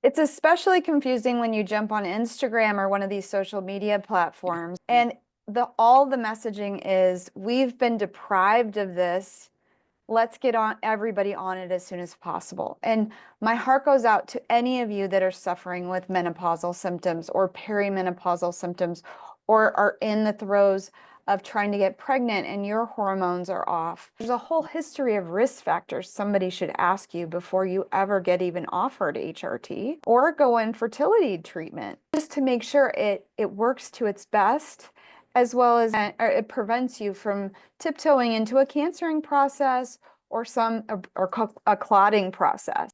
It's especially confusing when you jump on Instagram or one of these social media platforms, and all the messaging is, we've been deprived of this. Let's get everybody on it as soon as possible. And my heart goes out to any of you that are suffering with menopausal symptoms or perimenopausal symptoms, or are in the throes of trying to get pregnant and your hormones are off. There's a whole history of risk factors somebody should ask you before you ever get even offered HRT or go in fertility treatment, just to make sure it works to its best, as well as it prevents you from tiptoeing into a cancering process or a clotting process.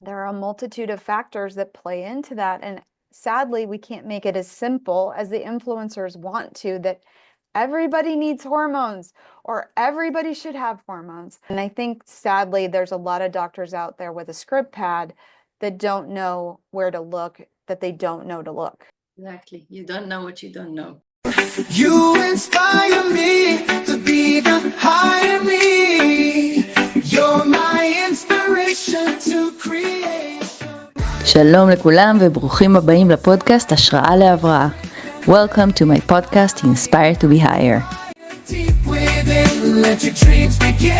There are a multitude of factors that play into that, and sadly, we can't make it as simple as the influencers want to, that everybody needs hormones or everybody should have hormones. And I think sadly, there's a lot of doctors out there with a script pad that don't know where to look, that they don't know to look. Exactly. You don't know what you don't know. You inspire me to be the higher me. You're my inspiration to create. שלום לכולם וברוכים הבאים לפודקאסט השראה להבראה. Welcome to my podcast Inspire to be higher. Deep within, let your dreams begin.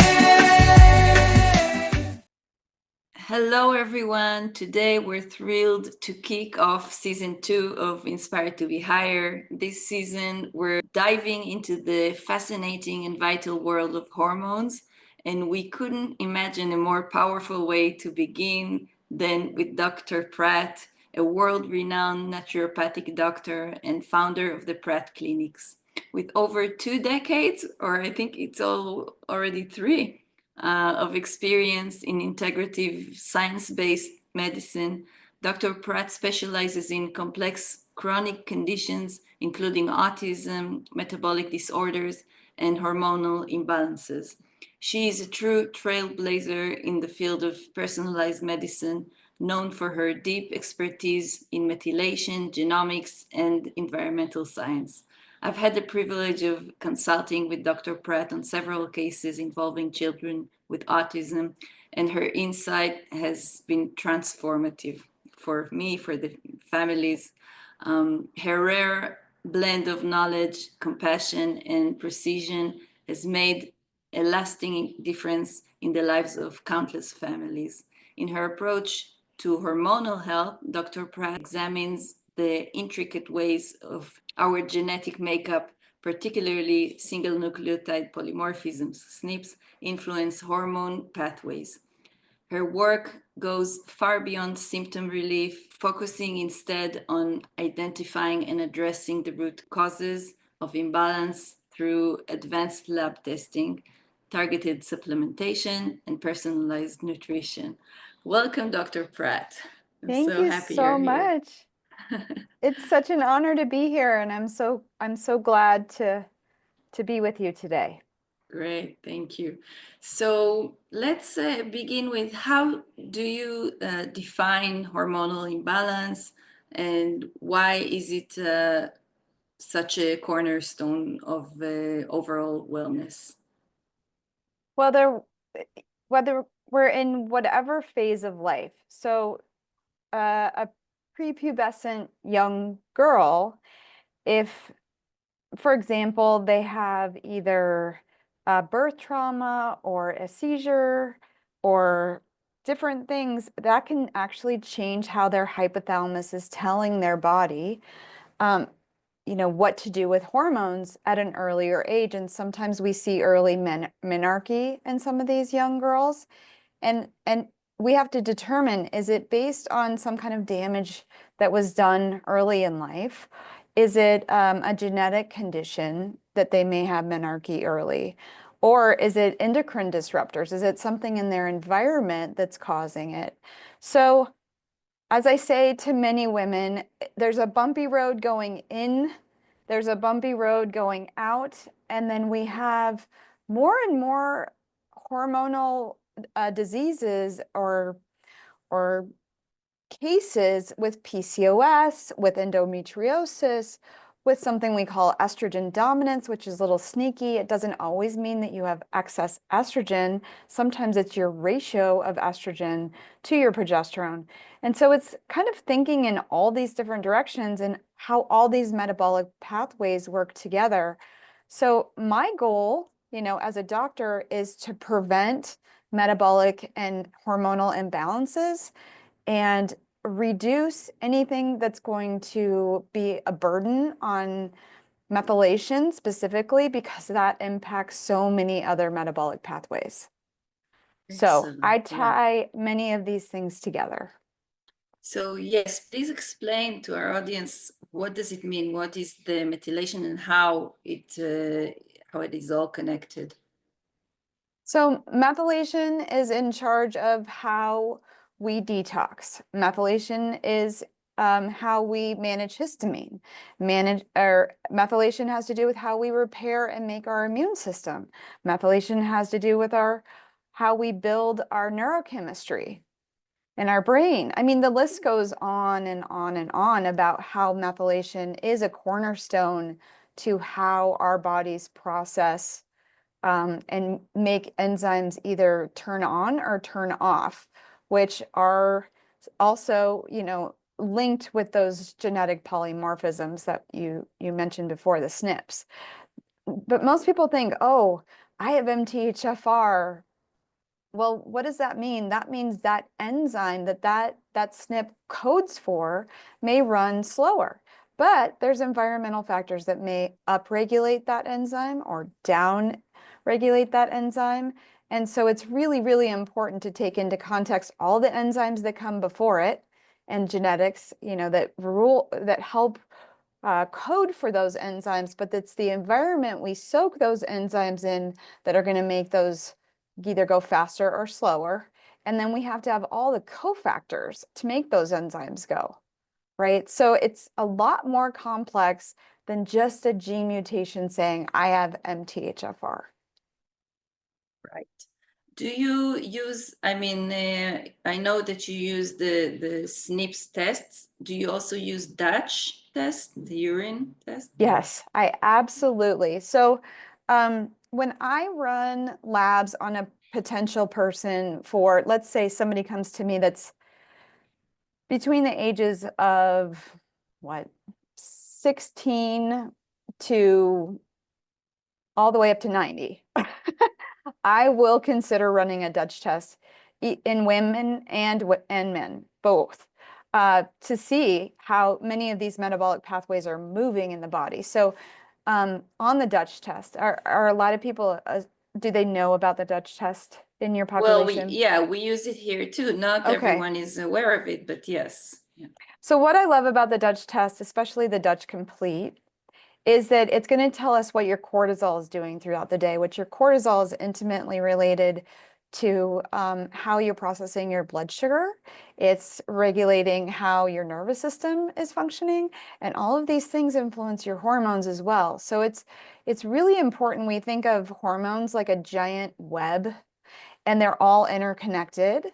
Hello everyone. Today we're thrilled to kick off season 2 of Inspire to be higher. This season we're diving into the fascinating and vital world of hormones, and we couldn't imagine a more powerful way to begin than with Dr. Pratt, a world-renowned naturopathic doctor and founder of the Pratt clinics. With over 2 decades, or I think it's already 3, of experience in integrative science-based medicine, Dr. Pratt specializes in complex chronic conditions, including autism, metabolic disorders, and hormonal imbalances. She is a true trailblazer in the field of personalized medicine, known for her deep expertise in methylation, genomics, and environmental science. I've had the privilege of consulting with Dr. Pratt on several cases involving children with autism, and her insight has been transformative for me, for the families. Her rare blend of knowledge, compassion, and precision has made a lasting difference in the lives of countless families. In her approach to hormonal health, Dr. Pratt examines the intricate ways of our genetic makeup, particularly single nucleotide polymorphisms, SNPs, influence hormone pathways. Her work goes far beyond symptom relief, focusing instead on identifying and addressing the root causes of imbalance through advanced lab testing, targeted supplementation, and personalized nutrition. Welcome, Dr. Pratt. Thank you so much. It's such an honor to be here, and I'm so glad to be with you today. Great, thank you. So let's begin with, how do you define hormonal imbalance, and why is it such a cornerstone of overall wellness? Well, whether we're in whatever phase of life, so a prepubescent young girl, if, for example, they have either a birth trauma or a seizure or different things, that can actually change how their hypothalamus is telling their body, what to do with hormones at an earlier age. And sometimes we see early menarche in some of these young girls. And we have to determine, is it based on some kind of damage that was done early in life? Is it a genetic condition that they may have menarche early? Or is it endocrine disruptors? Is it something in their environment that's causing it? So, as I say to many women, there's a bumpy road going in, there's a bumpy road going out, and then we have more and more hormonal diseases or cases with PCOS, with endometriosis, with something we call estrogen dominance, which is a little sneaky. It doesn't always mean that you have excess estrogen. Sometimes it's your ratio of estrogen to your progesterone. And so it's kind of thinking in all these different directions and how all these metabolic pathways work together. So my goal, as a doctor, is to prevent metabolic and hormonal imbalances and reduce anything that's going to be a burden on methylation specifically, because that impacts so many other metabolic pathways. So I tie many of these things together. So yes, please explain to our audience, what does it mean? What is the methylation and how it is all connected? So methylation is in charge of how we detox. Methylation is how we manage histamine. Methylation has to do with how we repair and make our immune system. Methylation has to do with how we build our neurochemistry in our brain. I mean, the list goes on and on and on about how methylation is a cornerstone to how our bodies process and make enzymes either turn on or turn off, which are also, linked with those genetic polymorphisms that you mentioned before, the SNPs. But most people think, oh, I have MTHFR. Well, what does that mean? That means that enzyme that SNP codes for may run slower. But there's environmental factors that may upregulate that enzyme or down-regulate that enzyme. And so it's really, really important to take into context all the enzymes that come before it and genetics, that help code for those enzymes, but it's the environment we soak those enzymes in that are going to make those either go faster or slower. And then we have to have all the cofactors to make those enzymes go, right? So it's a lot more complex than just a gene mutation saying, I have MTHFR. Right. Do you use, I know that you use the SNPs tests. Do you also use Dutch test, the urine test? Yes, I absolutely. So when I run labs on a potential person for, let's say somebody comes to me that's between the ages of 16 to all the way up to 90, I will consider running a Dutch test in women and men, both, to see how many of these metabolic pathways are moving in the body. So on the Dutch test, are a lot of people, do they know about the Dutch test in your population? Well, we use it here too. Not everyone is aware of it, but yes. Yeah. So what I love about the Dutch test, especially the Dutch Complete, is that it's going to tell us what your cortisol is doing throughout the day, which your cortisol is intimately related to how you're processing your blood sugar. It's regulating how your nervous system is functioning, and all of these things influence your hormones as well. So it's really important. We think of hormones like a giant web, and they're all interconnected.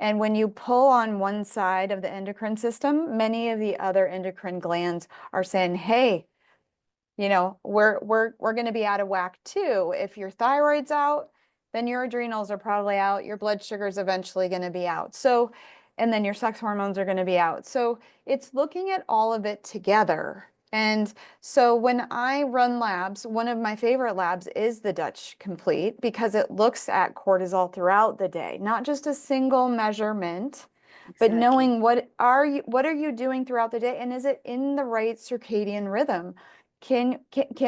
And when you pull on one side of the endocrine system, many of the other endocrine glands are saying, hey, we're going to be out of whack too. If your thyroid's out, then your adrenals are probably out. Your blood sugar is eventually going to be out. So, and then your sex hormones are going to be out. So it's looking at all of it together. And so when I run labs, one of my favorite labs is the Dutch Complete, because it looks at cortisol throughout the day, not just a single measurement. But knowing what are you doing throughout the day, and is it in the right circadian rhythm? Can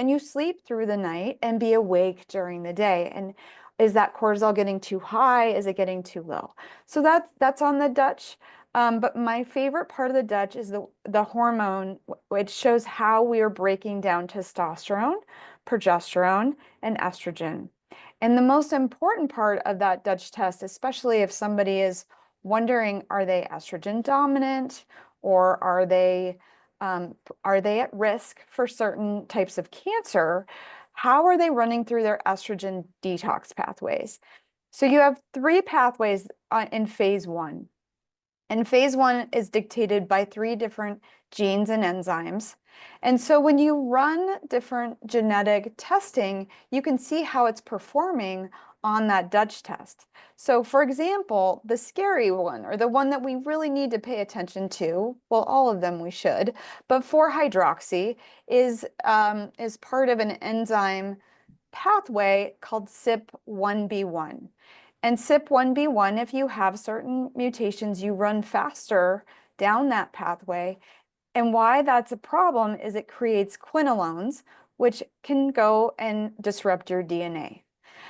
you sleep through the night and be awake during the day? And is that cortisol getting too high? Is it getting too low? So that's on the Dutch. But my favorite part of the Dutch is the hormone, which shows how we are breaking down testosterone, progesterone, and estrogen. And the most important part of that Dutch test, especially if somebody is wondering, are they estrogen dominant, or are they at risk for certain types of cancer? How are they running through their estrogen detox pathways? So you have 3 pathways in phase 1. And phase 1 is dictated by 3 different genes and enzymes. And so when you run different genetic testing, you can see how it's performing on that Dutch test. So for example, the scary one, or the one that we really need to pay attention to, well, all of them we should, but 4-hydroxy is part of an enzyme pathway called CYP1B1. And CYP1B1, if you have certain mutations, you run faster down that pathway. And why that's a problem is it creates quinolones, which can go and disrupt your DNA.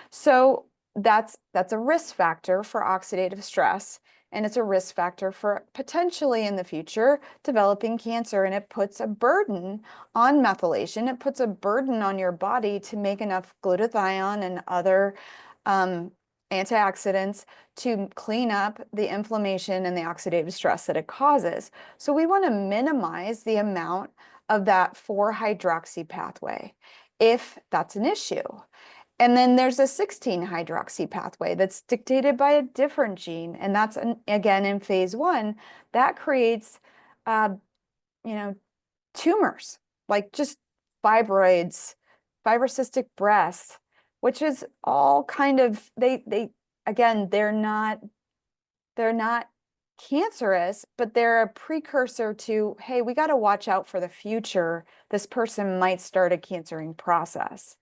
So that's a risk factor for oxidative stress, and it's a risk factor for potentially in the future developing cancer, and it puts a burden on methylation. It puts a burden on your body to make enough glutathione and other antioxidants to clean up the inflammation and the oxidative stress that it causes. So we want to minimize the amount of that 4-hydroxy pathway if that's an issue. And then there's a 16-hydroxy pathway that's dictated by a different gene. And that's, again, in phase 1, that creates, tumors, like just fibroids, fibrocystic breasts, which is all kind of, again, they're not cancerous, but they're a precursor to, hey, we got to watch out for the future. This person might start a cancering process.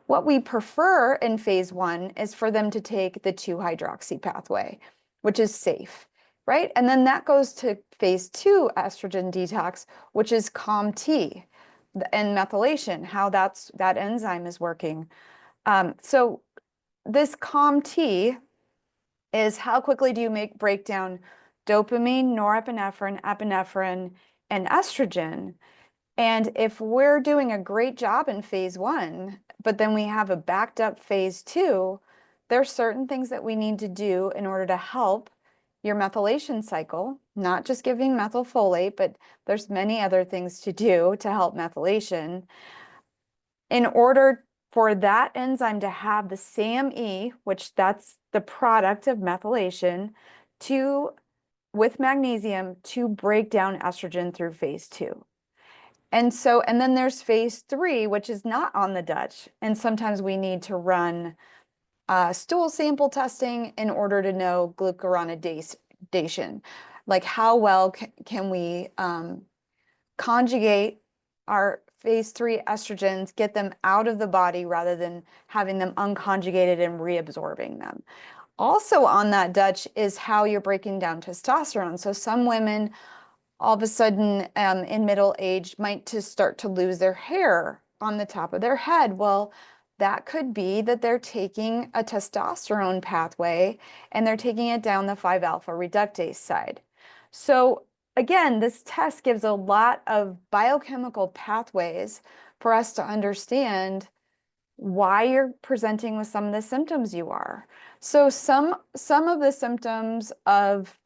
What we prefer in phase 1 is for them to take the 2-hydroxy pathway, which is safe, right? And then that goes to phase 2 estrogen detox, which is COMT and methylation, how that enzyme is working. So this COMT is how quickly do you break down dopamine, norepinephrine, epinephrine, and estrogen. And if we're doing a great job in phase 1, but then we have a backed up phase 2, there's certain things that we need to do in order to help your methylation cycle, not just giving methylfolate, but there's many other things to do to help methylation in order for that enzyme to have the SAMe, which that's the product of methylation, with magnesium to break down estrogen through phase 2. And then there's phase 3, which is not on the Dutch. And sometimes we need to run stool sample testing in order to know glucuronidation. Like how well can we conjugate our phase 3 estrogens, get them out of the body rather than having them unconjugated and reabsorbing them. Also on that Dutch is how you're breaking down testosterone. So some women all of a sudden in middle age might start to lose their hair on the top of their head. Well, that could be that they're taking a testosterone pathway and they're taking it down the 5-alpha reductase side. So again, this test gives a lot of biochemical pathways for us to understand why you're presenting with some of the symptoms you are. So some of the symptoms of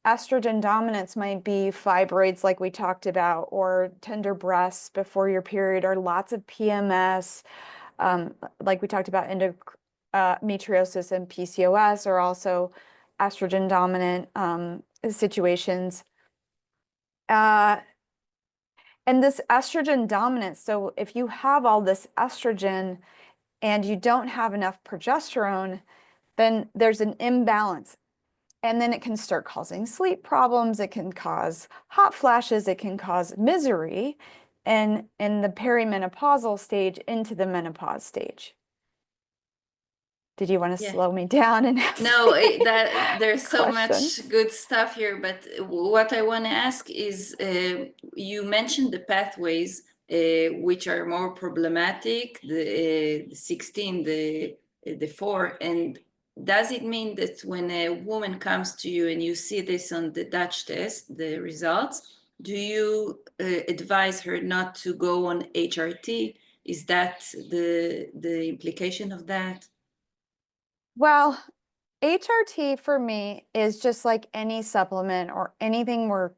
estrogen dominance might be fibroids, like we talked about, or tender breasts before your period, or lots of PMS, like we talked about endometriosis and PCOS, or also estrogen dominant situations. And this estrogen dominance, so if you have all this estrogen and you don't have enough progesterone, then there's an imbalance. And then it can start causing sleep problems. It can cause hot flashes. It can cause misery in the perimenopausal stage into the menopause stage. Did you want to slow me down and ask No, me there's so question? much good stuff here, but what I want to ask is, you mentioned the pathways which are more problematic, the 16, the 4, and does it mean that when a woman comes to you and you see this on the Dutch test, the results, do you advise her not to go on HRT? Is that the implication of that? Well, HRT for me is just like any supplement or anything we're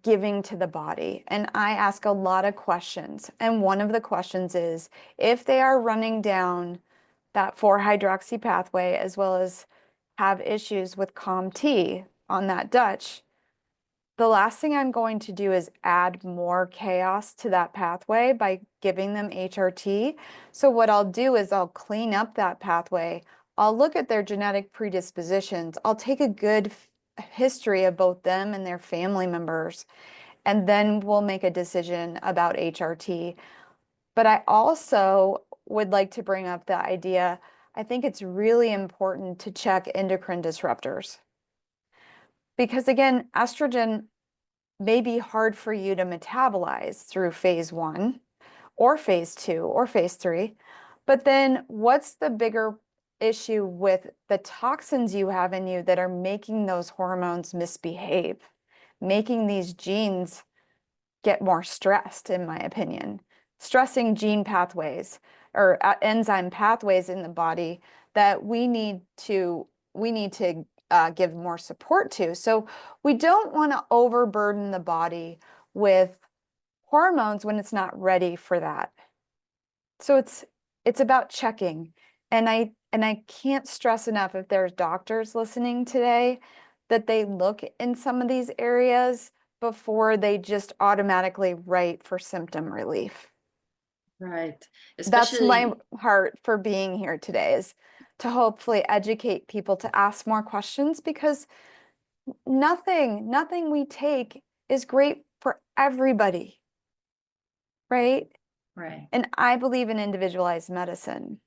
giving to the body. And I ask a lot of questions. And one of the questions is if they are running down that 4-hydroxy pathway, as well as have issues with COMT on that Dutch, the last thing I'm going to do is add more chaos to that pathway by giving them HRT. So what I'll do is I'll clean up that pathway. I'll look at their genetic predispositions. I'll take a good history of both them and their family members, and then we'll make a decision about HRT. But I also would like to bring up the idea, I think it's really important to check endocrine disruptors. Because again, estrogen may be hard for you to metabolize through phase 1 or phase 2 or phase 3. But then what's the bigger issue with the toxins you have in you that are making those hormones misbehave, making these genes get more stressed, in my opinion, stressing gene pathways or enzyme pathways in the body that we need to give more support to. So we don't want to overburden the body with hormones when it's not ready for that. So it's about checking. And I can't stress enough, if there's doctors listening today, that they look in some of these areas before they just automatically write for symptom relief. Right. That's Especially, my heart for being here today, is to hopefully educate people to ask more questions, because nothing we take is great for everybody, right? right. And I believe in individualized medicine.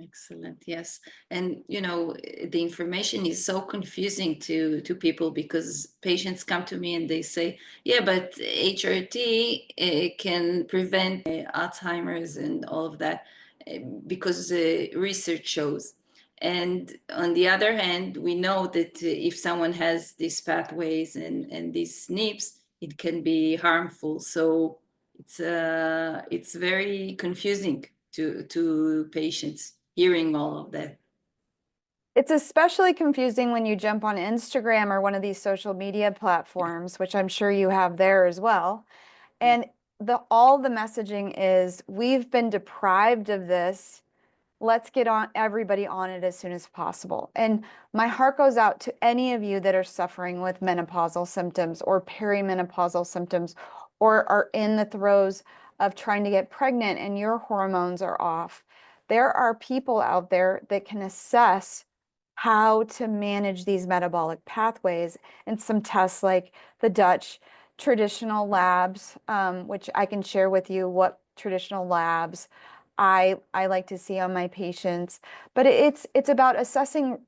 Excellent. Yes. And the information is so confusing to people, because patients come to me and they say, yeah, but HRT can prevent Alzheimer's and all of that, because research shows. And on the other hand, we know that if someone has these pathways and these SNPs, it can be harmful. So it's very confusing to patients hearing all of that. It's especially confusing when you jump on Instagram or one of these social media platforms, which I'm sure you have there as well. And all the messaging is, we've been deprived of this. Let's get everybody on it as soon as possible. And my heart goes out to any of you that are suffering with menopausal symptoms or perimenopausal symptoms, or are in the throes of trying to get pregnant and your hormones are off. There are people out there that can assess how to manage these metabolic pathways, and some tests like the Dutch traditional labs, which I can share with you what traditional labs I like to see on my patients. But it's about assessing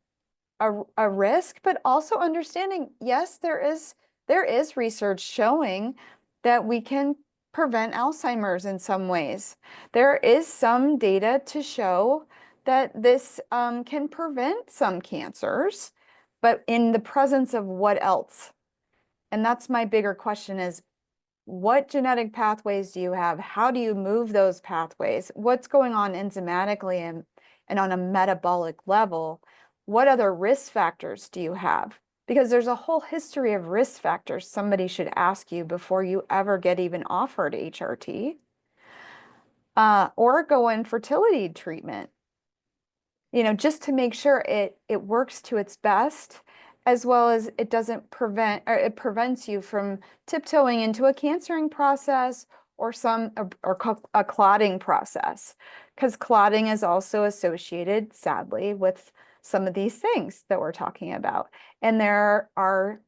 a risk, but also understanding, yes, there is research showing that we can prevent Alzheimer's in some ways. There is some data to show that this can prevent some cancers, but in the presence of what else? And that's my bigger question, is what genetic pathways do you have? How do you move those pathways? What's going on enzymatically and on a metabolic level? What other risk factors do you have? Because there's a whole history of risk factors somebody should ask you before you ever get even offered HRT, or go in fertility treatment, just to make sure it works to its best, as well as it doesn't prevent, or it prevents you from tiptoeing into a cancering process or a clotting process, because clotting is also associated, sadly, with some of these things that we're talking about. And there are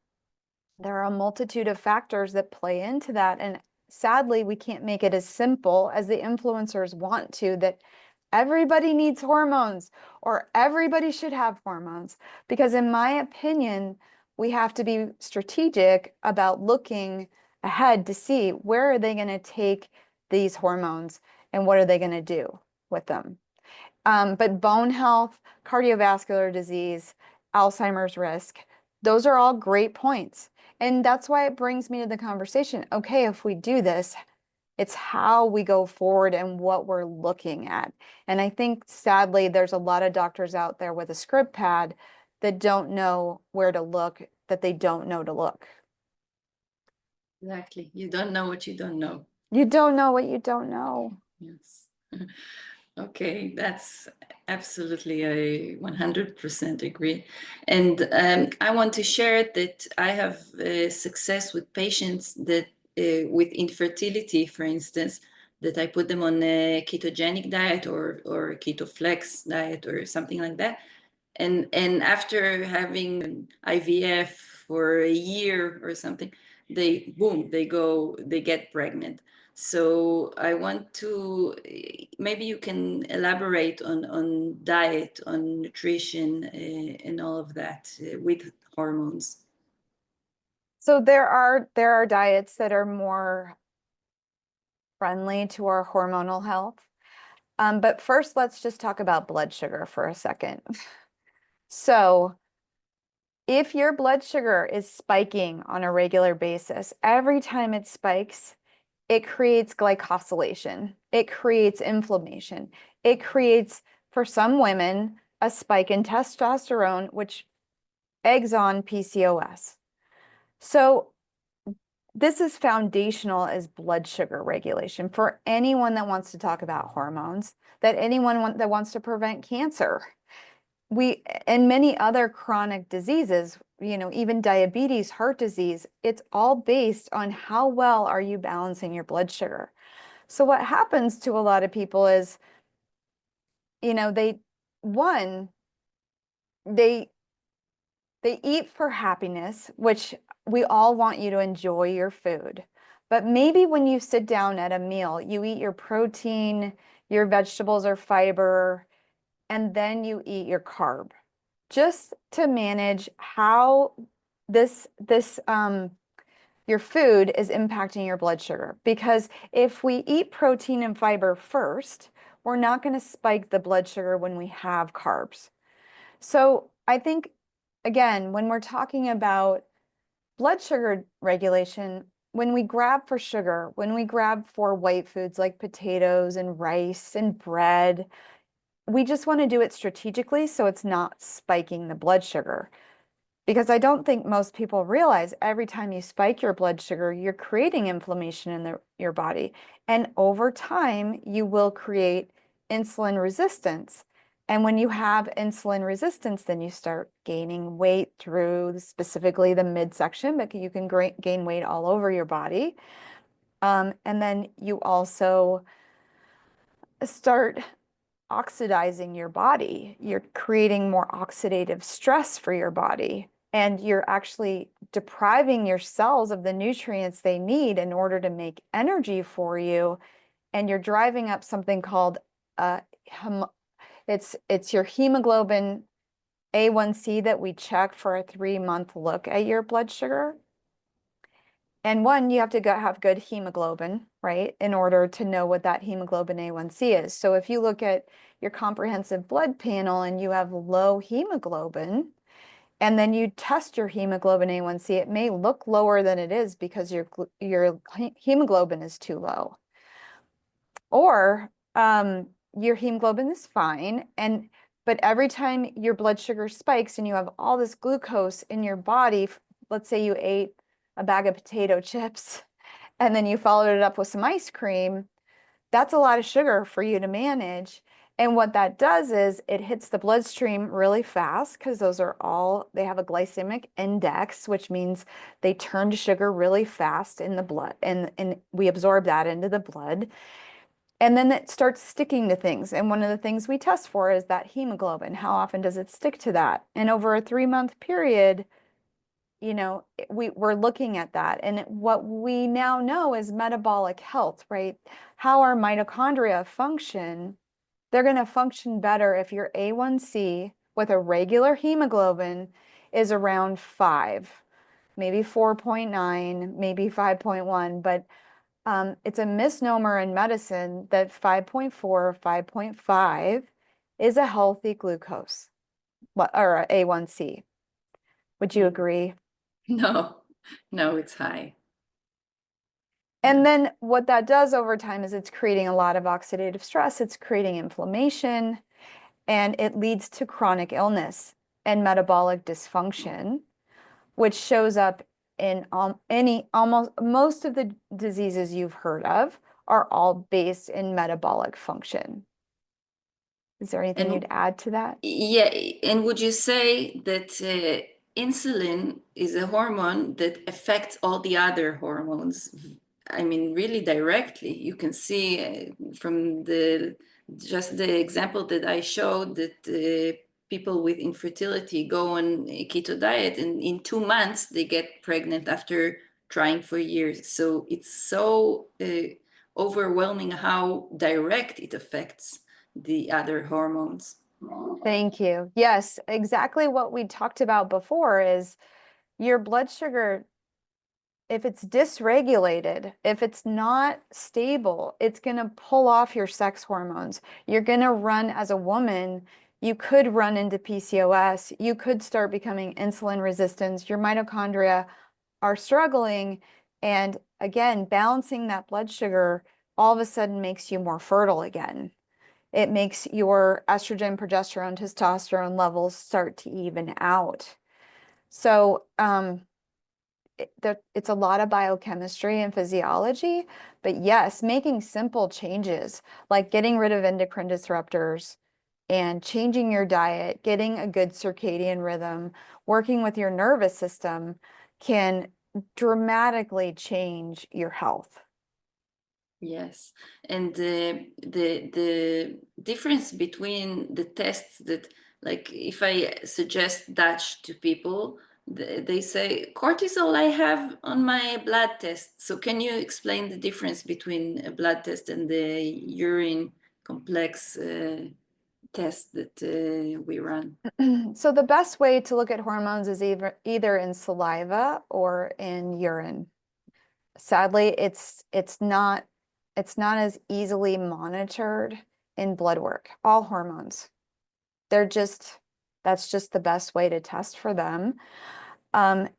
a multitude of factors that play into that. And sadly, we can't make it as simple as the influencers want to, that everybody needs hormones or everybody should have hormones. Because in my opinion, we have to be strategic about looking ahead to see, where are they going to take these hormones and what are they going to do with them. But bone health, cardiovascular disease, Alzheimer's risk, those are all great points. And that's why it brings me to the conversation. Okay, if we do this, it's how we go forward and what we're looking at. And I think, sadly, there's a lot of doctors out there with a script pad that don't know where to look, that they don't know to look. Exactly. You don't know what you don't know. You don't know what you don't know. Yes. Okay, that's absolutely, I 100% agree. And I want to share that I have success with patients that with infertility, for instance, that I put them on a ketogenic diet or keto flex diet or something like that. And after having IVF for a year or something, they get pregnant. So I want to, maybe you can elaborate on diet, on nutrition, and all of that with hormones. So there are diets that are more friendly to our hormonal health. But first, let's just talk about blood sugar for a second. So if your blood sugar is spiking on a regular basis, every time it spikes, it creates glycosylation. It creates inflammation. It creates, for some women, a spike in testosterone, which eggs on PCOS. So this is foundational as blood sugar regulation for anyone that wants to talk about hormones, that anyone that wants to prevent cancer. And many other chronic diseases, even diabetes, heart disease, it's all based on how well are you balancing your blood sugar. So what happens to a lot of people is, they eat for happiness, which we all want you to enjoy your food. But maybe when you sit down at a meal, you eat your protein, your vegetables or fiber, and then you eat your carb, just to manage how your food is impacting your blood sugar. Because if we eat protein and fiber first, we're not going to spike the blood sugar when we have carbs. So I think, again, when we're talking about blood sugar regulation, when we grab for sugar, when we grab for white foods like potatoes and rice and bread, we just want to do it strategically so it's not spiking the blood sugar. Because I don't think most people realize every time you spike your blood sugar, you're creating inflammation in your body. And over time, you will create insulin resistance. And when you have insulin resistance, then you start gaining weight through specifically the midsection, but you can gain weight all over your body. And then you also start oxidizing your body. You're creating more oxidative stress for your body. And you're actually depriving your cells of the nutrients they need in order to make energy for you. And you're driving up something called it's your hemoglobin A1C that we check for a 3-month look at your blood sugar. And you have to have good hemoglobin, right, in order to know what that hemoglobin A1C is. So if you look at your comprehensive blood panel and you have low hemoglobin, and then you test your hemoglobin A1C, it may look lower than it is because your hemoglobin is too low. Or your hemoglobin is fine, but every time your blood sugar spikes and you have all this glucose in your body, let's say you ate a bag of potato chips and then you followed it up with some ice cream, that's a lot of sugar for you to manage. And what that does is it hits the bloodstream really fast because they have a glycemic index, which means they turn to sugar really fast in the blood, and we absorb that into the blood. And then it starts sticking to things. And one of the things we test for is that hemoglobin. How often does it stick to that? And over a 3-month period, we're looking at that. And what we now know is metabolic health, right? How our mitochondria function. They're going to function better if your A1C with a regular hemoglobin is around 5, maybe 4.9, maybe 5.1. But it's a misnomer in medicine that 5.4, 5.5 is a healthy glucose or A1C. Would you agree? No, it's high. And then what that does over time is it's creating a lot of oxidative stress. It's creating inflammation, and it leads to chronic illness and metabolic dysfunction, which shows up in almost most of the diseases you've heard of are all based in metabolic function. Is there anything And- you'd add to that? Yeah, and would you say that insulin is a hormone that affects all the other hormones? I mean, really directly. You can see from just the example that I showed that people with infertility go on a keto diet, and in 2 months they get pregnant after trying for years. So it's so overwhelming how direct it affects the other hormones. Thank you. Yes, exactly what we talked about before is your blood sugar, if it's dysregulated, if it's not stable, it's going to pull off your sex hormones. You're going to run as a woman, you could run into PCOS, you could start becoming insulin resistant, your mitochondria are struggling. And again, balancing that blood sugar all of a sudden makes you more fertile again. It makes your estrogen, progesterone, testosterone levels start to even out. So it's a lot of biochemistry and physiology, but yes, making simple changes like getting rid of endocrine disruptors and changing your diet, getting a good circadian rhythm, working with your nervous system can dramatically change your health. Yes, and the difference between the tests that, like, if I suggest Dutch to people, they say cortisol I have on my blood test. So can you explain the difference between a blood test and the urine complex test that we run? So the best way to look at hormones is either in saliva or in urine. Sadly, it's not as easily monitored in blood work. All hormones, that's just the best way to test for them.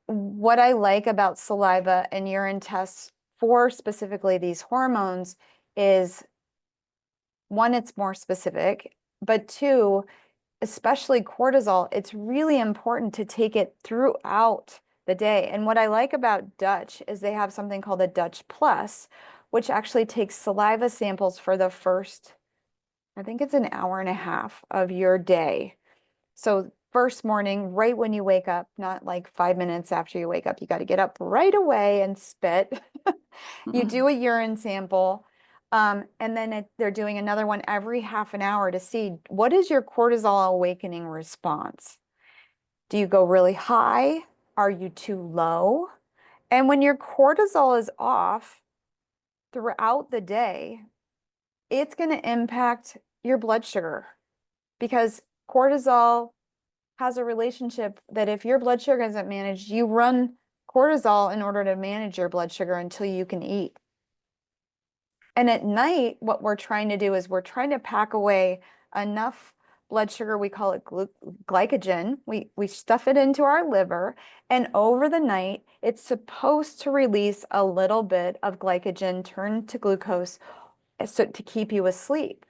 What I like about saliva and urine tests for specifically these hormones is, one, it's more specific, but two, especially cortisol, it's really important to take it throughout the day. And what I like about Dutch is they have something called a Dutch Plus, which actually takes saliva samples for the first, I think it's an hour and a half of your day. So first morning, right when you wake up, not like 5 minutes after you wake up, you got to get up right away and spit. You do a urine sample. And then they're doing another one every half an hour to see what is your cortisol awakening response. Do you go really high? Are you too low? And when your cortisol is off throughout the day, it's going to impact your blood sugar, because cortisol has a relationship that if your blood sugar isn't managed, you run cortisol in order to manage your blood sugar until you can eat. And at night, what we're trying to do is we're trying to pack away enough blood sugar, we call it glycogen. We stuff it into our liver, and over the night, it's supposed to release a little bit of glycogen, turn to glucose, so to keep you asleep.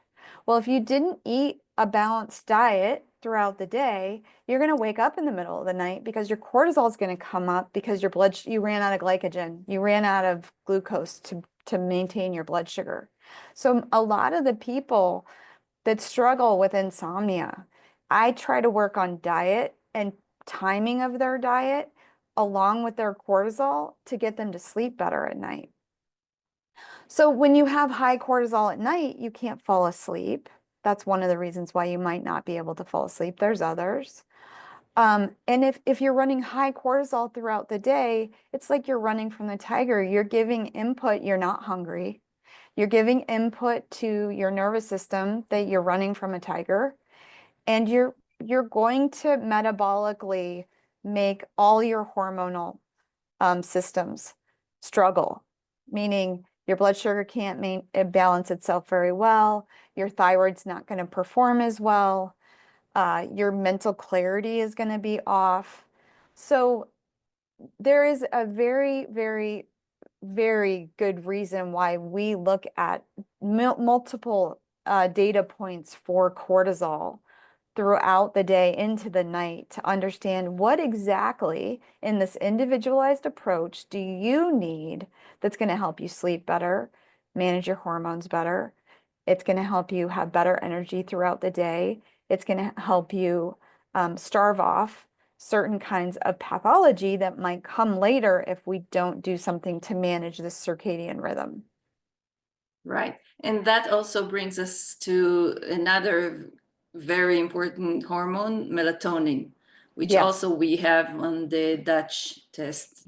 Well, if you didn't eat a balanced diet throughout the day, you're going to wake up in the middle of the night because your cortisol is going to come up because you ran out of glycogen, you ran out of glucose to maintain your blood sugar. So a lot of the people that struggle with insomnia, I try to work on diet and timing of their diet along with their cortisol to get them to sleep better at night. So when you have high cortisol at night, you can't fall asleep. That's one of the reasons why you might not be able to fall asleep. There's others. And if you're running high cortisol throughout the day, it's like you're running from the tiger. You're giving input, you're not hungry. You're giving input to your nervous system that you're running from a tiger. And you're going to metabolically make all your hormonal systems struggle, meaning your blood sugar can't balance itself very well. Your thyroid's not going to perform as well. Your mental clarity is going to be off. So there is a very, very, very good reason why we look at multiple data points for cortisol throughout the day into the night to understand what exactly in this individualized approach do you need that's going to help you sleep better, manage your hormones better, It's going to help you have better energy throughout the day. It's going to help you starve off certain kinds of pathology that might come later if we don't do something to manage this circadian rhythm. Right. And that also brings us to another very important hormone, melatonin, which Yes. also we have on the Dutch test.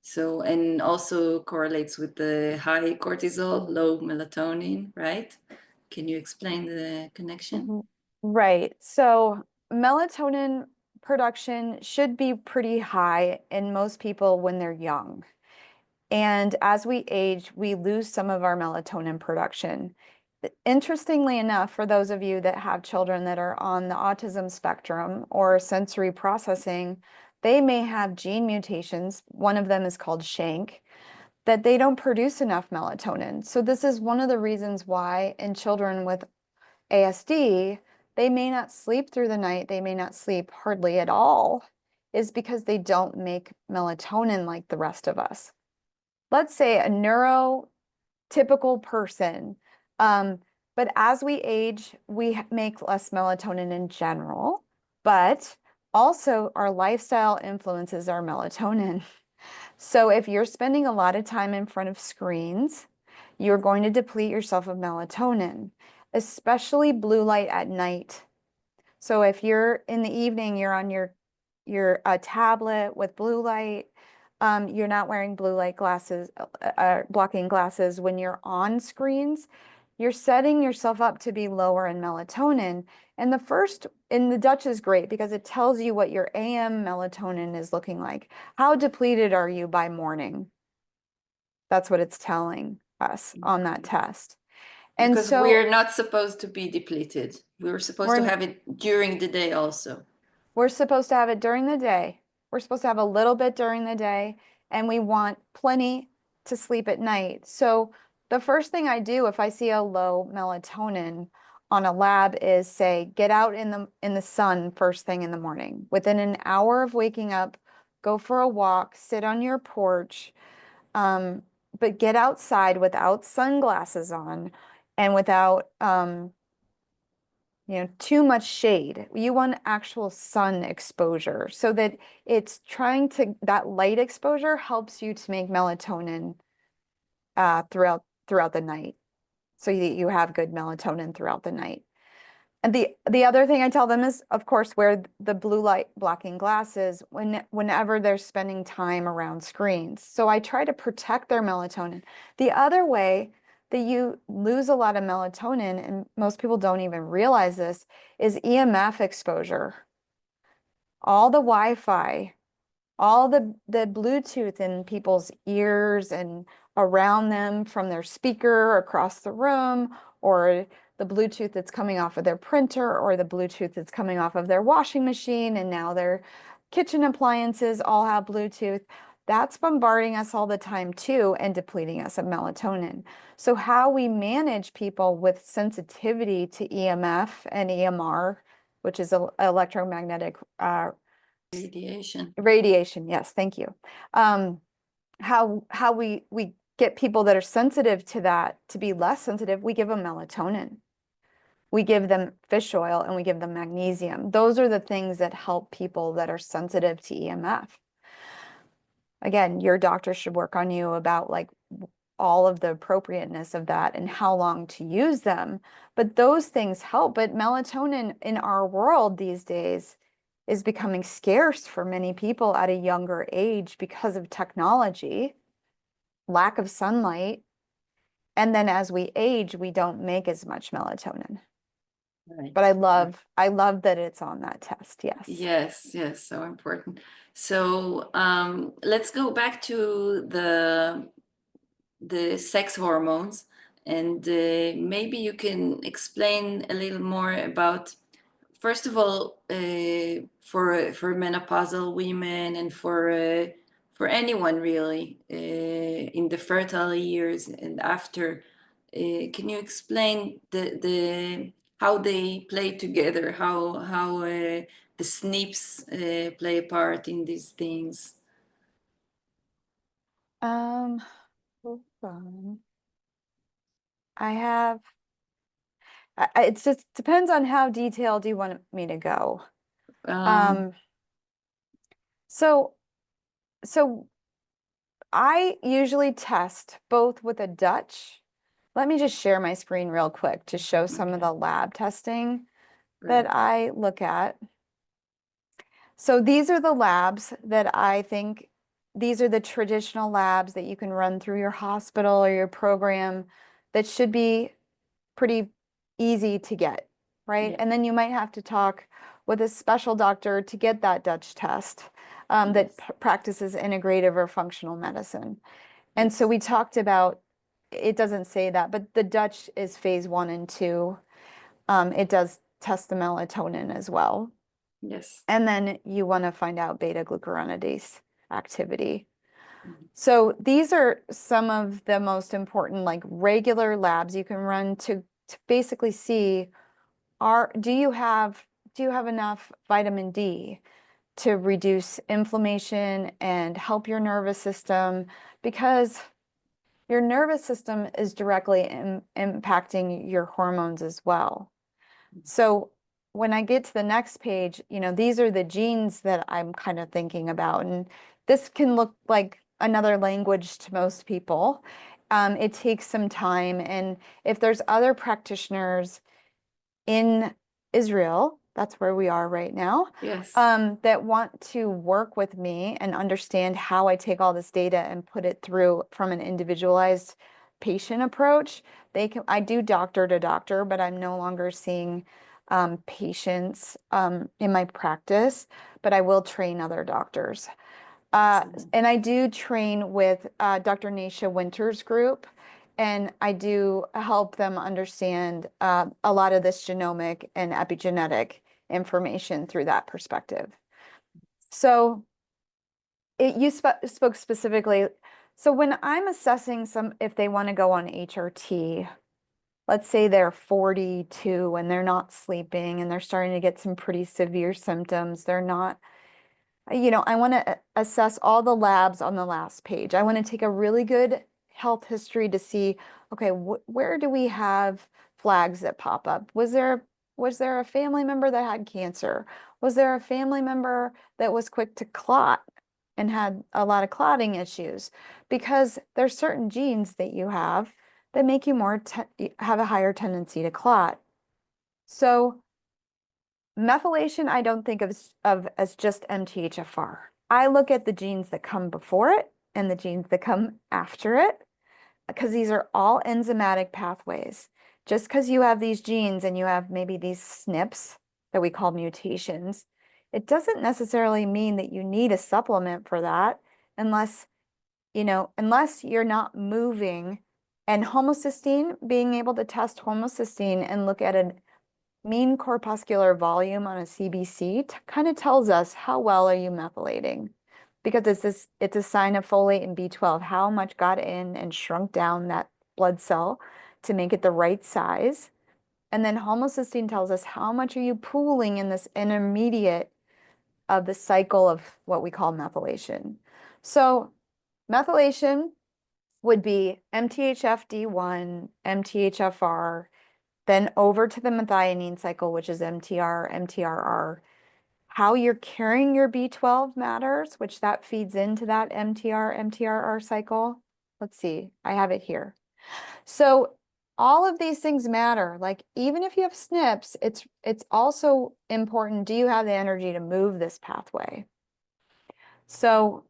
So, and also correlates with the high cortisol, low melatonin, right? Can you explain the connection? Right. So melatonin production should be pretty high in most people when they're young. And as we age, we lose some of our melatonin production. Interestingly enough, for those of you that have children that are on the autism spectrum or sensory processing, they may have gene mutations. One of them is called shank, that they don't produce enough melatonin. So this is one of the reasons why in children with ASD, they may not sleep through the night, they may not sleep hardly at all, is because they don't make melatonin like the rest of us. Let's say a neurotypical person, but as we age, we make less melatonin in general, but also our lifestyle influences our melatonin. So if you're spending a lot of time in front of screens, you're going to deplete yourself of melatonin, especially blue light at night. So if you're in the evening, you're on your tablet with blue light, you're not wearing blue light glasses, blocking glasses when you're on screens, you're setting yourself up to be lower in melatonin. And the Dutch is great because it tells you what your AM melatonin is looking like. How depleted are you by morning? That's what it's telling us on that test. And because so we're not supposed to be depleted. We're supposed to have it during the day also. We're supposed to have it during the day. We're supposed to have a little bit during the day, and we want plenty to sleep at night. So the first thing I do if I see a low melatonin on a lab is say, get out in the sun first thing in the morning. Within an hour of waking up, go for a walk, sit on your porch, but get outside without sunglasses on and without too much shade. You want actual sun exposure so that that light exposure helps you to make melatonin throughout the night, so that you have good melatonin throughout the night. And the other thing I tell them is, of course, wear the blue light blocking glasses whenever they're spending time around screens. So I try to protect their melatonin. The other way that you lose a lot of melatonin, and most people don't even realize this, is EMF exposure. All the Wi-Fi, all the Bluetooth in people's ears and around them from their speaker across the room, or the Bluetooth that's coming off of their printer, or the Bluetooth that's coming off of their washing machine, and now their kitchen appliances all have Bluetooth. That's bombarding us all the time too and depleting us of melatonin. So how we manage people with sensitivity to EMF and EMR, which is electromagnetic radiation, yes, thank you. How we get people that are sensitive to that to be less sensitive, we give them melatonin. We give them fish oil and we give them magnesium. Those are the things that help people that are sensitive to EMF. Again, your doctor should work on you about like all of the appropriateness of that and how long to use them. But those things help. But melatonin in our world these days is becoming scarce for many people at a younger age because of technology, lack of sunlight. And then as we age, we don't make as much melatonin. Right. But I love that it's on that test. Yes. Yes, so important. So let's go back to the sex hormones, and maybe you can explain a little more about, first of all, for menopausal women and for anyone really in the fertile years and after. Can you explain the how they play together, how the SNPs play a part in these things? Hold on. I have It just depends on how detailed you want me to go. So I usually test both with a Dutch. Let me just share my screen real quick to show some of the lab testing that I look at. So these are the labs that I think, these are the traditional labs that you can run through your hospital or your program that should be pretty easy to get, right? Yeah. And then you might have to talk with a special doctor to get that Dutch test that practices integrative or functional medicine. And so we talked about, it doesn't say that, but the Dutch is phase 1 and 2. It does test the melatonin as well. Yes. And then you want to find out beta glucuronidase activity. So these are some of the most important, like, regular labs you can run to basically see, do you have enough vitamin D to reduce inflammation and help your nervous system, because your nervous system is directly impacting your hormones as well. So when I get to the next page, these are the genes that I'm kind of thinking about. And this can look like another language to most people. It takes some time. And if there's other practitioners in Israel, that's where we are right now, Yes. that want to work with me and understand how I take all this data and put it through from an individualized patient approach. I do doctor to doctor, but I'm no longer seeing patients in my practice, but I will train other doctors. And I do train with Dr. Naisha Winter's group, and I do help them understand a lot of this genomic and epigenetic information through that perspective. So you spoke specifically. So when I'm assessing if they want to go on HRT, let's say they're 42 and they're not sleeping and they're starting to get some pretty severe symptoms. They're not, I want to assess all the labs on the last page. I want to take a really good health history to see, okay, where do we have flags that pop up? Was there a family member that had cancer? Was there a family member that was quick to clot and had a lot of clotting issues? Because there's certain genes that you have that make you have a higher tendency to clot. So methylation, I don't think of as just MTHFR. I look at the genes that come before it and the genes that come after it, because these are all enzymatic pathways. Just because you have these genes and you have maybe these SNPs that we call mutations, it doesn't necessarily mean that you need a supplement for that unless you're not moving. And homocysteine, being able to test homocysteine and look at a mean corpuscular volume on a CBC kind of tells us how well are you methylating, because it's a sign of folate and B12, how much got in and shrunk down that blood cell to make it the right size. And then homocysteine tells us how much are you pooling in this intermediate of the cycle of what we call methylation. So methylation would be MTHFD1, MTHFR, then over to the methionine cycle, which is MTR, MTRR. How you're carrying your B12 matters, which that feeds into that MTR, MTRR cycle. Let's see, I have it here. So all of these things matter. Like, even if you have SNPs, it's also important, do you have the energy to move this pathway? So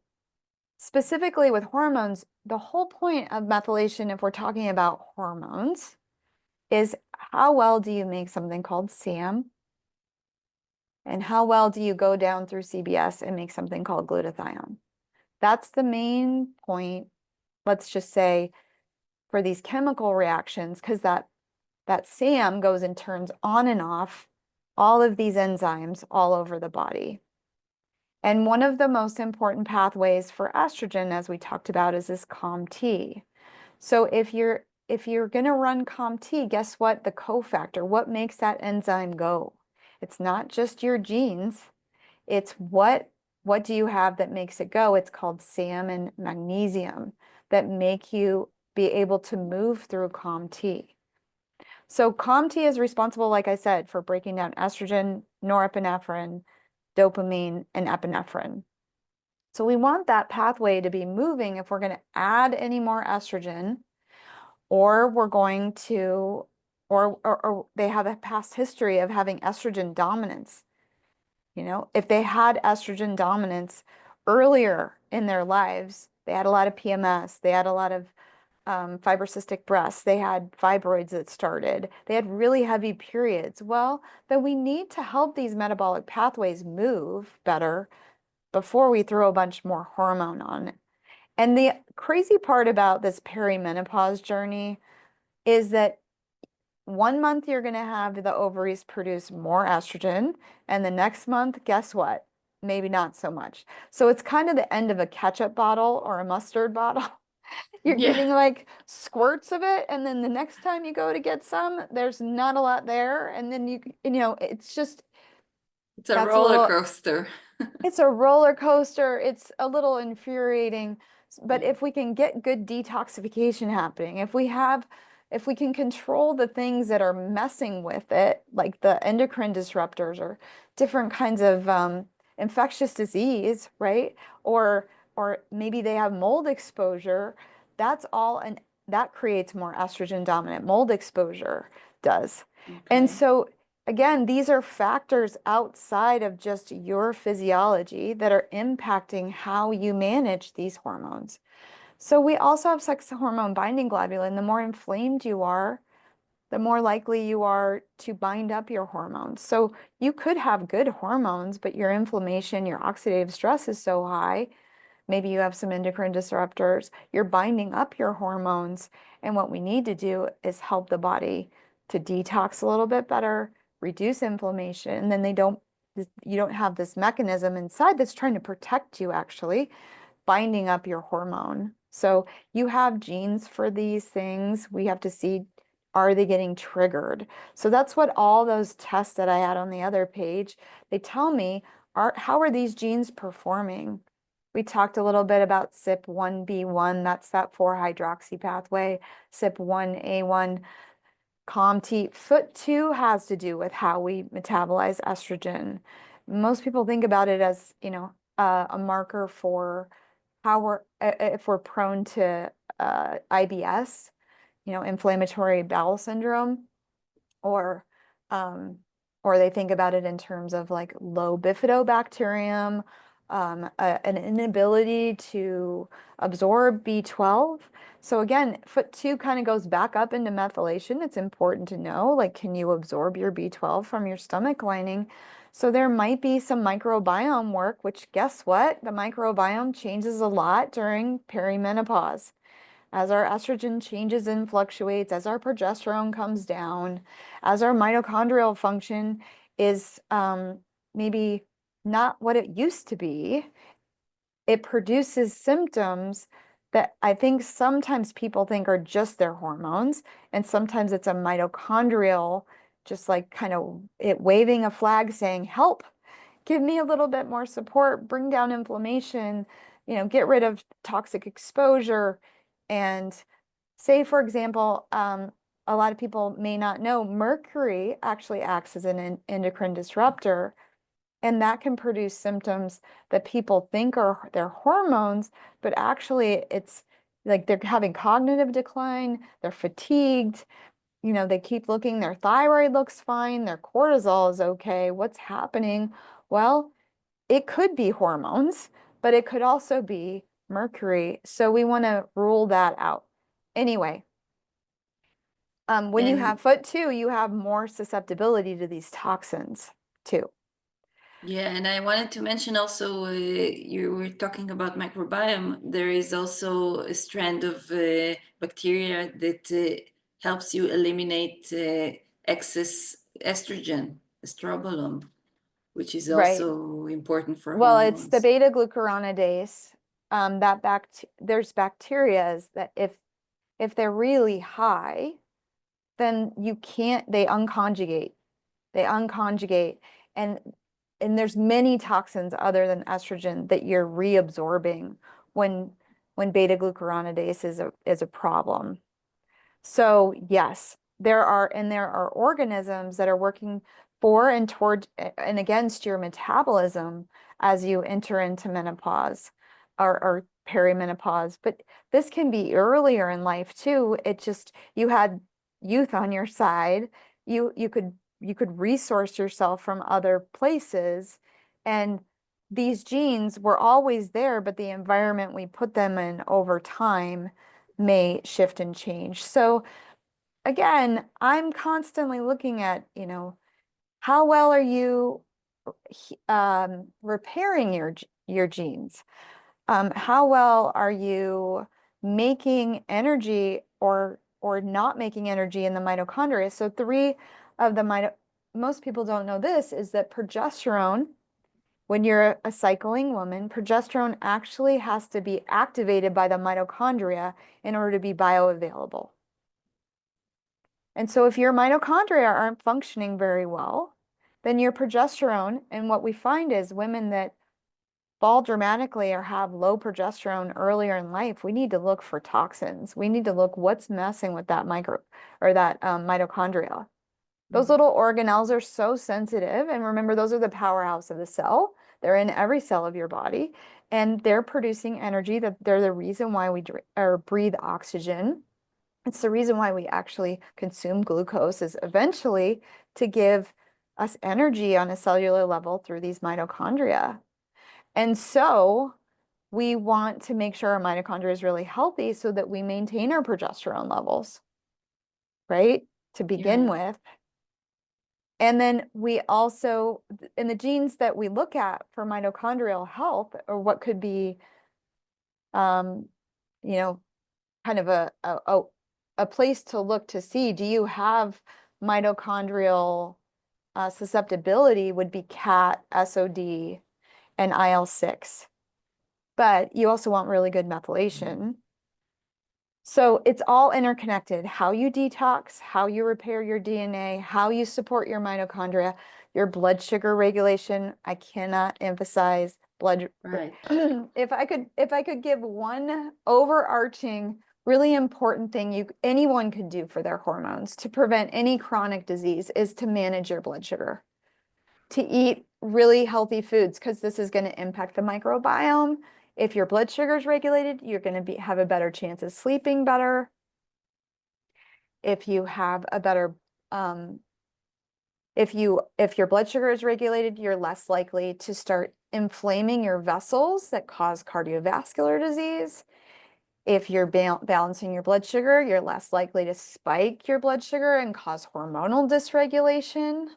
specifically with hormones, the whole point of methylation, if we're talking about hormones, is how well do you make something called SAM? And how well do you go down through CBS and make something called glutathione? That's the main point, let's just say, for these chemical reactions, because that SAM goes and turns on and off all of these enzymes all over the body. And one of the most important pathways for estrogen, as we talked about, is this COMT. So if you're going to run COMT, guess what? The cofactor, what makes that enzyme go? It's not just your genes. It's what do you have that makes it go? It's called SAM and magnesium that make you be able to move through COMT. So COMT is responsible, like I said, for breaking down estrogen, norepinephrine, dopamine, and epinephrine. So we want that pathway to be moving if we're going to add any more estrogen, or we're going to, or they have a past history of having estrogen dominance. You know, if they had estrogen dominance earlier in their lives, they had a lot of PMS, they had a lot of fibrocystic breasts, they had fibroids that started, they had really heavy periods. Well, then we need to help these metabolic pathways move better before we throw a bunch more hormone on it. And the crazy part about this perimenopause journey is that 1 month you're going to have the ovaries produce more estrogen, and the next month, guess what? Maybe not so much. So it's kind of the end of a ketchup bottle or a mustard bottle. You're getting like squirts of it, and then the next time you go to get some, there's not a lot there, and then you know, it's just It's a that's a roller little, coaster. it's a roller coaster. It's a little infuriating. But if we can get good detoxification happening, if we can control the things that are messing with it, like the endocrine disruptors or different kinds of infectious disease, right? Or maybe they have mold exposure, that's all, and that creates more estrogen dominant mold exposure does. And Okay. so again, these are factors outside of just your physiology that are impacting how you manage these hormones. So we also have sex hormone binding globulin. The more inflamed you are, the more likely you are to bind up your hormones. So you could have good hormones, but your inflammation, your oxidative stress is so high. Maybe you have some endocrine disruptors. You're binding up your hormones. And what we need to do is help the body to detox a little bit better, reduce inflammation, and then you don't have this mechanism inside that's trying to protect you actually, binding up your hormone. So you have genes for these things. We have to see, are they getting triggered? So that's what all those tests that I had on the other page, they tell me, how are these genes performing? We talked a little bit about CYP1B1, that's that 4-hydroxy pathway, CYP1A1, COMT. FOOT2 has to do with how we metabolize estrogen. Most people think about it as, you know, a marker for how if we're prone to IBS, you know, inflammatory bowel syndrome, or um, or they think about it in terms of like low bifidobacterium, an inability to absorb B12. So again, FOOT2 kind of goes back up into methylation. It's important to know, like, can you absorb your B12 from your stomach lining? So there might be some microbiome work, which guess what? The microbiome changes a lot during perimenopause. As our estrogen changes and fluctuates, as our progesterone comes down, as our mitochondrial function is maybe not what it used to be, it produces symptoms that I think sometimes people think are just their hormones, and sometimes it's a mitochondrial, just like kind of it waving a flag saying, help, give me a little bit more support, bring down inflammation, you know, get rid of toxic exposure. And say, for example, a lot of people may not know mercury actually acts as an endocrine disruptor, and that can produce symptoms that people think are their hormones, but actually it's like they're having cognitive decline, they're fatigued, you know, they keep looking, their thyroid looks fine, their cortisol is okay. What's happening? Well, it could be hormones, but it could also be mercury. So we want to rule that out. Anyway, when you have FOOT2, you have more susceptibility to these toxins too. Yeah, and I wanted to mention also, you were talking about microbiome. There is also a strand of bacteria that helps you eliminate excess estrogen, estrobolome, which is Right. also important for Well, it's the hormones. beta glucuronidase. There's bacterias that if they're really high, then you can't, they unconjugate. And there's many toxins other than estrogen that you're reabsorbing when beta glucuronidase is a problem. So yes, there are organisms that are working for and toward and against your metabolism as you enter into menopause or perimenopause. But this can be earlier in life too. It just, you had youth on your side. You could resource yourself from other places, and these genes were always there, but the environment we put them in over time may shift and change. So again, I'm constantly looking at, how well are you repairing your genes? How well are you making energy or not making energy in the mitochondria? So three of the most people don't know this, is that progesterone, when you're a cycling woman, progesterone actually has to be activated by the mitochondria in order to be bioavailable. And so if your mitochondria aren't functioning very well, then your progesterone, and what we find is women that fall dramatically or have low progesterone earlier in life, we need to look for toxins. We need to look what's messing with that mitochondria. Those little organelles are so sensitive, and remember, those are the powerhouse of the cell. They're in every cell of your body, and they're producing energy. That they're the reason why we breathe oxygen. It's the reason why we actually consume glucose, is eventually to give us energy on a cellular level through these mitochondria. And so we want to make sure our mitochondria is really healthy so that we maintain our progesterone levels, right? To begin with. And then we also, in the genes that we look at for mitochondrial health, or what could be, kind of a place to look to see, do you have mitochondrial susceptibility, would be CAT, SOD, and IL-6. But you also want really good methylation. So it's all interconnected. How you detox, how you repair your DNA, how you support your mitochondria, your blood sugar regulation. I cannot emphasize blood. Right. If I could give one overarching, really important thing anyone could do for their hormones to prevent any chronic disease, is to manage your blood sugar, to eat really healthy foods, because this is going to impact the microbiome. If your blood sugar is regulated, you're going to have a better chance of sleeping better. If you have a better, if your blood sugar is regulated, you're less likely to start inflaming your vessels that cause cardiovascular disease. If you're balancing your blood sugar, you're less likely to spike your blood sugar and cause hormonal dysregulation.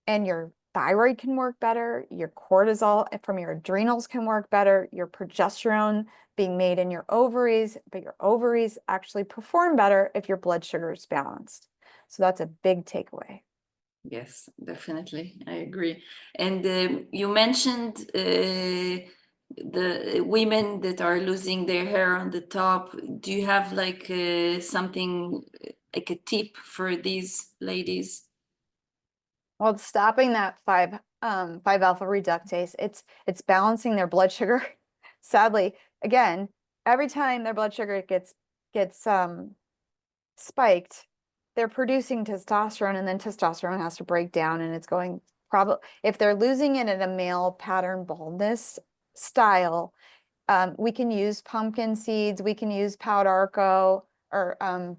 And your thyroid can work better, your cortisol from your adrenals can work better, your progesterone being made in your ovaries, but your ovaries actually perform better if your blood sugar is balanced. So that's a big takeaway. Yes, definitely. I agree. And you mentioned the women that are losing their hair on the top. Do you have like something, like a tip for these ladies? Well, it's stopping that 5-alpha reductase. It's balancing their blood sugar. Sadly, again, every time their blood sugar gets spiked, they're producing testosterone, and then testosterone has to break down, and it's going probably, if they're losing it in a male pattern baldness style, we can use pumpkin seeds, we can use Pau-d'Arco, or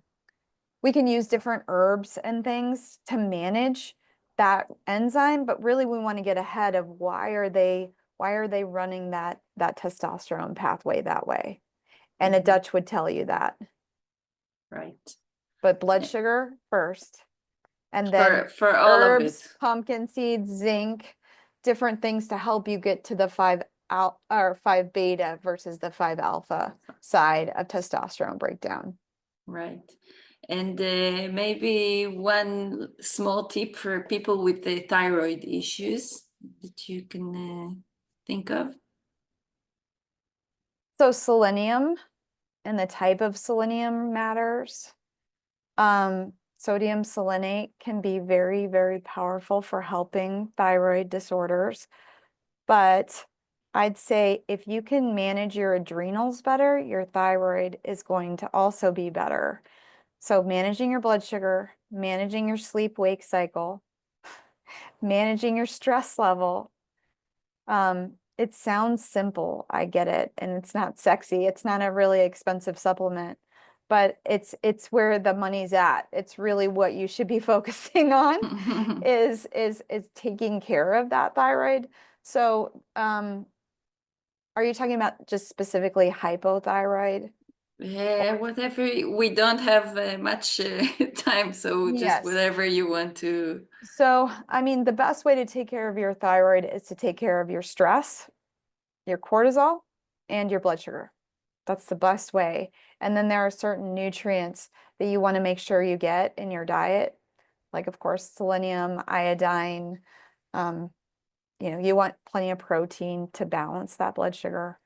we can use different herbs and things to manage that enzyme, but really we want to get ahead of why are they running that testosterone pathway that way. And a Dutch would tell you that. Right. But blood sugar first, and then for all herbs, of it. pumpkin seeds, zinc, different things to help you get to the 5 beta versus the 5 alpha side of testosterone breakdown. Right. And maybe one small tip for people with the thyroid issues that you can think of. So selenium and the type of selenium matters. Sodium selenate can be very, very powerful for helping thyroid disorders. But I'd say if you can manage your adrenals better, your thyroid is going to also be better. So managing your blood sugar, managing your sleep-wake cycle, managing your stress level. It sounds simple, I get it, and it's not sexy. It's not a really expensive supplement, but it's where the money's at. It's really what you should be focusing on is taking care of that thyroid. So, are you talking about just specifically hypothyroid? Yeah, whatever. We don't have much time, so just Yes. whatever you want to. So, I mean, the best way to take care of your thyroid is to take care of your stress, your cortisol, and your blood sugar. That's the best way. And then there are certain nutrients that you want to make sure you get in your diet, like, of course, selenium, iodine. You want plenty of protein to balance that blood sugar.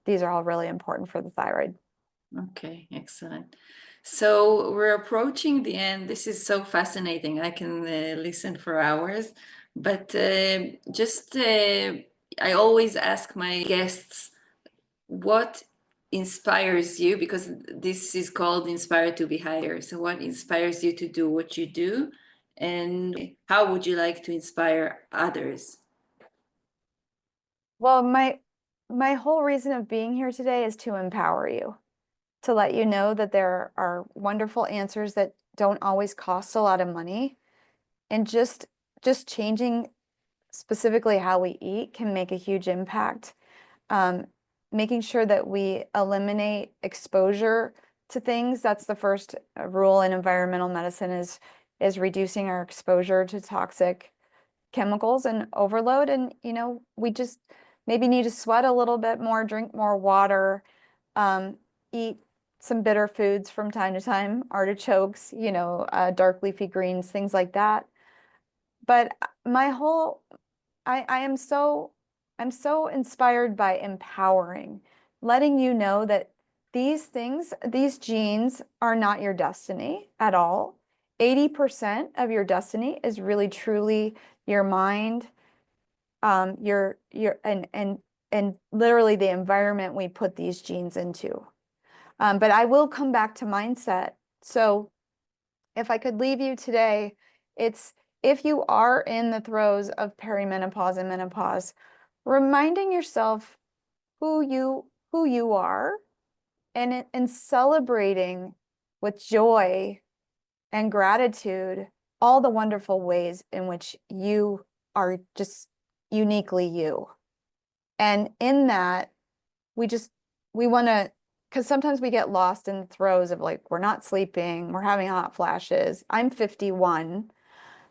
These are all really important for the thyroid. Okay, excellent. So we're approaching the end. This is so fascinating. I can listen for hours, but I always ask my guests, what inspires you? Because this is called Inspire to be Higher. So what inspires you to do what you do? And how would you like to inspire others? Well, my whole reason of being here today is to empower you, to let you know that there are wonderful answers that don't always cost a lot of money. And just changing specifically how we eat can make a huge impact. Making sure that we eliminate exposure to things. That's the first rule in environmental medicine is reducing our exposure to toxic chemicals and overload. And, we just maybe need to sweat a little bit more, drink more water, eat some bitter foods from time to time, artichokes, dark leafy greens, things like that. But I'm so inspired by empowering, letting you know that these genes are not your destiny at all. 80% of your destiny is really truly your mind, your and literally the environment we put these genes into. But I will come back to mindset. So if I could leave you today, it's if you are in the throes of perimenopause and menopause, reminding yourself who you are and celebrating with joy and gratitude all the wonderful ways in which you are just uniquely you. And in that, we want to, because sometimes we get lost in the throes of like, we're not sleeping, we're having hot flashes. I'm 51.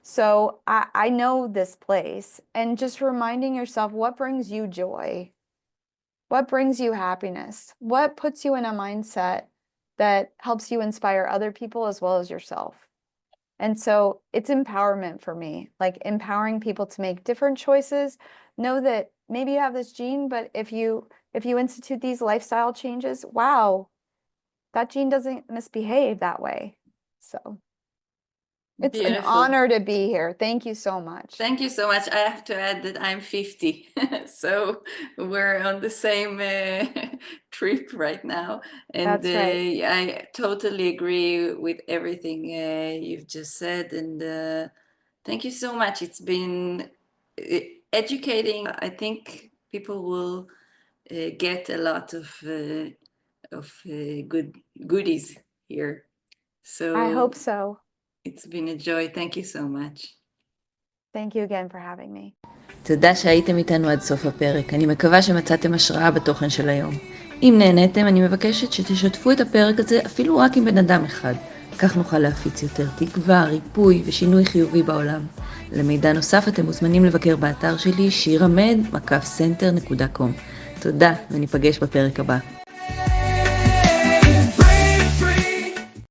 So I know this place, and just reminding yourself what brings you joy, what brings you happiness, what puts you in a mindset that helps you inspire other people as well as yourself. And so it's empowerment for me, like empowering people to make different choices. Know that maybe you have this gene, but if you institute these lifestyle changes, wow, that gene doesn't misbehave that way. So it's an Beautiful. honor to be here. Thank you so much. Thank you so much. I have to add that I'm 50, so we're on the same trip right now. And That's right. I totally agree with everything you've just said. And thank you so much. It's been educating. I think people will get a lot of goodies here. So I hope so. It's been a joy. Thank you so much. Thank you again for having me. תודה שהייתם איתנו עד סוף הפרק. אני מקווה שמצאתם השראה בתוכן של היום. אם נהניתם, אני מבקשת שתשתפו את הפרק הזה אפילו רק עם בן אדם אחד. כך נוכל להפיץ יותר תקווה, ריפוי ושינוי חיובי בעולם. למידע נוסף אתם מוזמנים לבקר באתר שלי shiramed.com. תודה, וניפגש בפרק הבא.